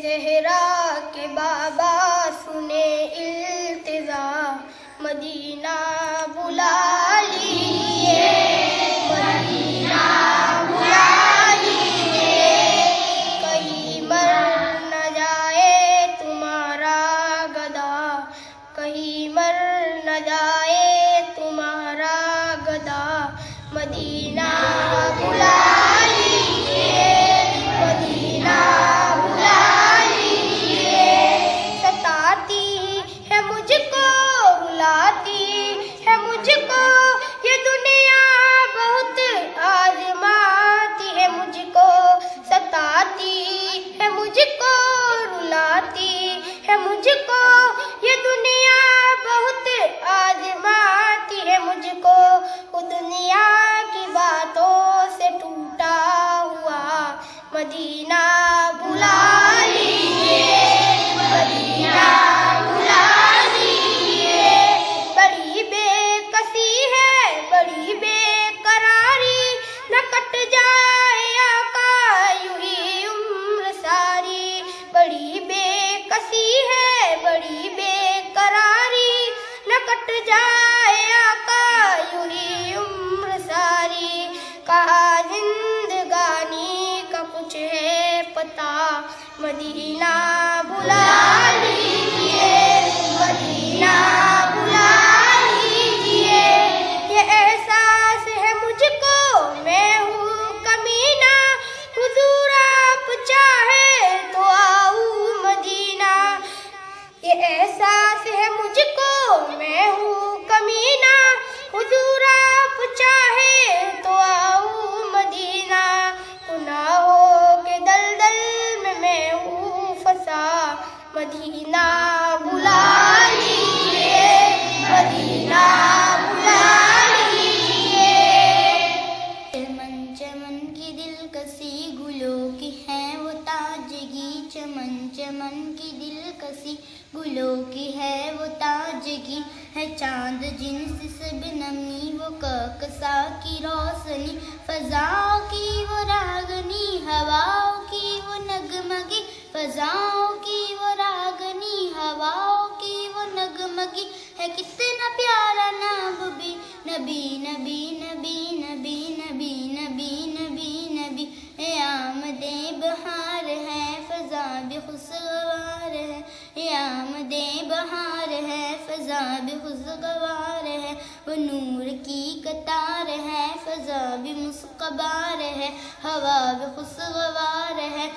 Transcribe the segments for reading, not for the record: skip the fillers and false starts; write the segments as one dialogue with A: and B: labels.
A: زہرا کے بابا سنے التجا، مدینہ بلا لیجیے، مدینہ بلا لیجیے، کہیں مر نہ جائے تمہارا گدا، کہیں مر نہ جائے تمہارا گدا، مدینہ بلا لیجیے، مدینہ بلا لیجیے، ستاتی ہے مجھ کو رلاتی ہے مجھ کو یہ دنیا بہت آزماتی ہے مجھ کو، ستاتی ہے مجھ کو رلاتی ہے مجھ کو یہ دنیا بہت آزماتی ہے مجھ کو، وہ دنیا کی باتوں سے ٹوٹا ہوا مدینہ بلا لیجیے، مدینہ بلا لیجیے، بڑی بے کسی ہے بڑی بے قراری، نہ کٹ جائے آقا یوں ہی عمر ساری، بڑی بے کسی ہے بڑی بے قراری، نہ کٹ جائے آقا یوں ہی عمر ساری، کہا زندگانی کا کچھ ہے پتہ، مدینہ بلا لیجیے، مدینہ بلا لیجیے، یہ احساس ہے مجھ کو میں ہوں کمینہ، حضور آپ چاہے تو آؤں مدینہ، یہ احساس ہے مجھ کو میں ہوں کمینہ، حضور آپ چاہے تو آؤں مدینہ، گناہوں کے دلدل میں ہوں پھنسا، مدینہ بلا لیجیے، مدینہ بلا لیجیے، چمن چمن کی دلکسی گلوں کی ہے وہ تاجگی، چمن چمن کی دلکسی گلوں کی ہے وہ تاجگی، ہے چاند جن سے سب نمی وہ کہکشا کی روشنی، فضاؤں کی وہ راگنی ہواؤں کی وہ نغمگی، فضاؤں کی وہ راگنی ہواؤں کی وہ نغمگی، ہے کتنا پیارا نام بھی نبی نبی نبی نبی نبی نبی نبی نبی، اے آمد بہار ہے فضا بھی خوشگوار ہے، اے آمد بہار ہے فضا بھی خوشگوار ہے، وہ نور کی قطار ہے فضا بھی مسکبار ہے، ہوا بھی خوشگوار ہے،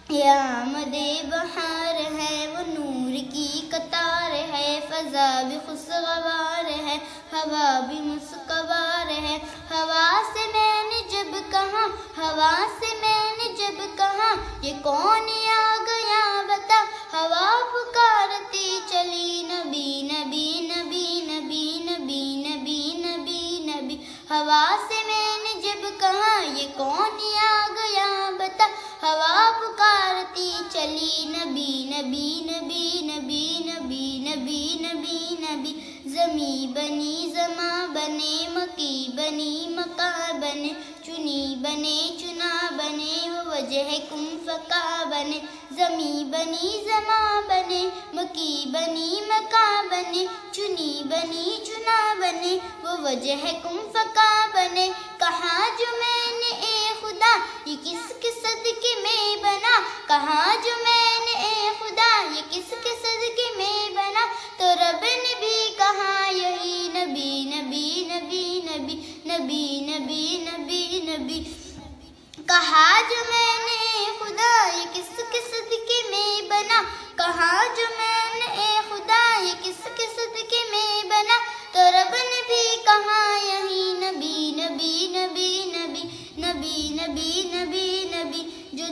A: یہ آمد بہار ہے، وہ نور کی قطار ہے فضا بھی خوشگوار ہے، ہوا بھی مسکبار ہے، ہوا سے میں نے جب کہا ہوا سے میں نے جب کہا یہ کون آ گیا بتا، ہوا پکارتی چلی نبی نبی نبی نبی نبی نبی نبی نبی، ہوا سے میں نے جب کہا یہ کون آ گیا بتا، ہوا پکارتی چلی نبی نبی نبی نبی نبی نبی نبی نبی، زمیں بنی زماں بنے مکی بنی مکاں بنے، چنی بنے چنا بنے وہ وجہ کن فکا بنے، زمیں بنی زماں بنے مکی بنی مکاں بنے، چنی بنی چنا بنے وہ وجہ کن فکا بنے، کہاں جو میں نے اے خدا یہ کس کے صدقے میں بنا، کہاں جو میں نے اے خدا یہ کس کے صدقے میں بنا، تو رب نے بھی کہا یہی نبی نبی نبی نبی نبی نبی نبی نبی، کہا جو میں نے اے خدا یہ کس کے صدقے میں بنا، کہا جو میں نے اے خدا یہ کس کے صدقے میں بنا، تو رب نے بھی کہا یہی نبی نبی نبی نبی نبی نبی نبی نبی، جو